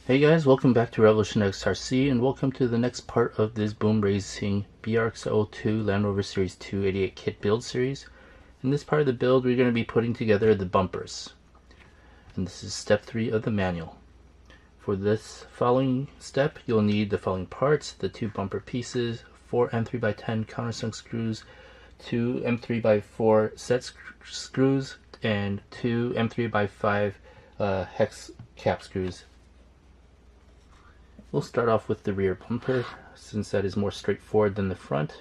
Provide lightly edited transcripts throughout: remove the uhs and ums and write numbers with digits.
Hey guys, welcome back to Revolution XRC and welcome to the next part of this Boom Racing BRX02 Land Rover Series 288 kit build series. In this part of the build we're going to be putting together the bumpers. And this is step 3 of the manual. For this following step you'll need the following parts: the 2 bumper pieces, 4 M3x10 countersunk screws, 2 M3x4 set screws, and 2 M3x5 hex cap screws. We'll start off with the rear bumper, since that is more straightforward than the front.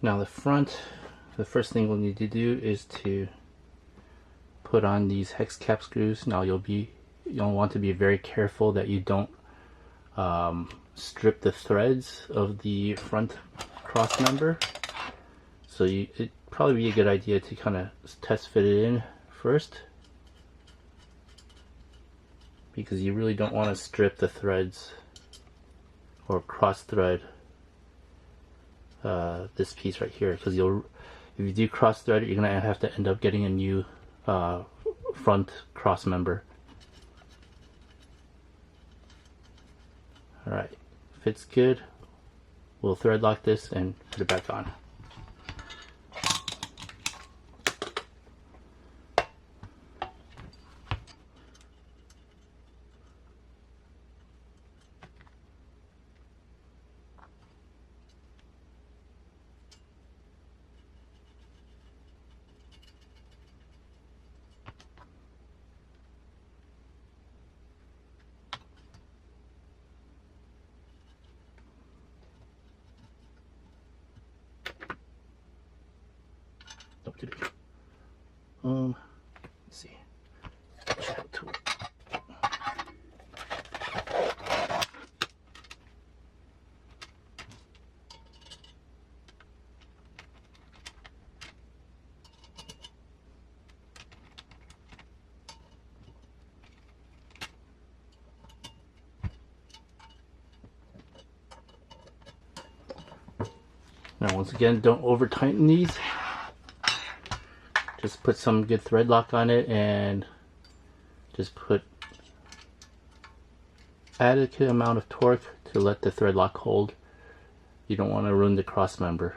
Now the front, the first thing we'll need to do is to put on these hex cap screws. Now you'll want to be very careful that you don't strip the threads of the front cross member. So it'd probably be a good idea to kind of test fit it in first, because you really don't want to strip the threads or cross thread this piece right here, because if you do cross thread it, you're gonna have to end up getting a new front cross member. Alright, fits good. We'll thread lock this and put it back on. Let's see. Chat tool. Now once again, don't over tighten these. Just put some good thread lock on it and just put adequate amount of torque to let the thread lock hold. You don't want to ruin the cross member.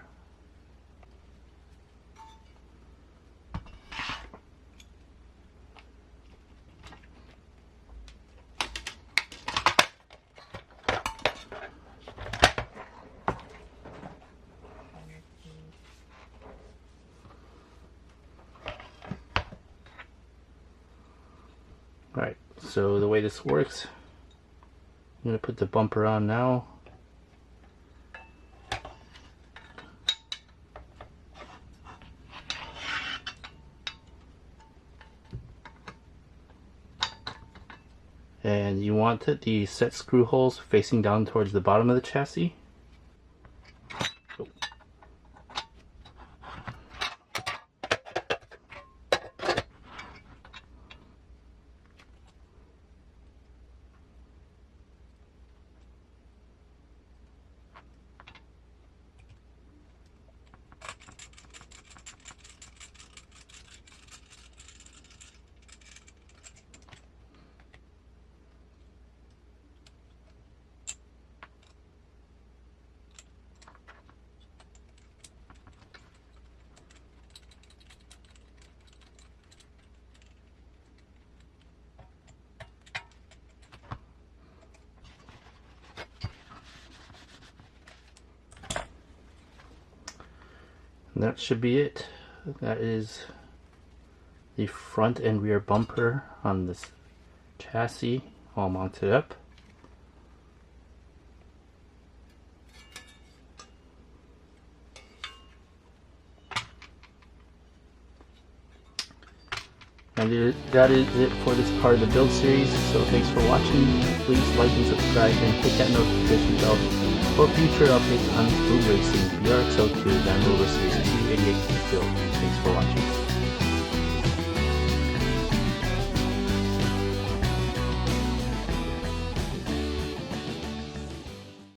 Alright, so the way this works, I'm going to put the bumper on now. And you want the set screw holes facing down towards the bottom of the chassis. that should be it. That is the front and rear bumper on this chassis all mounted up. And that is it for this part of the build series. So thanks for watching. Please like and subscribe and hit that notification bell for future updates on boom racing BRX02 Land Rover Series 288 build. Thanks for watching.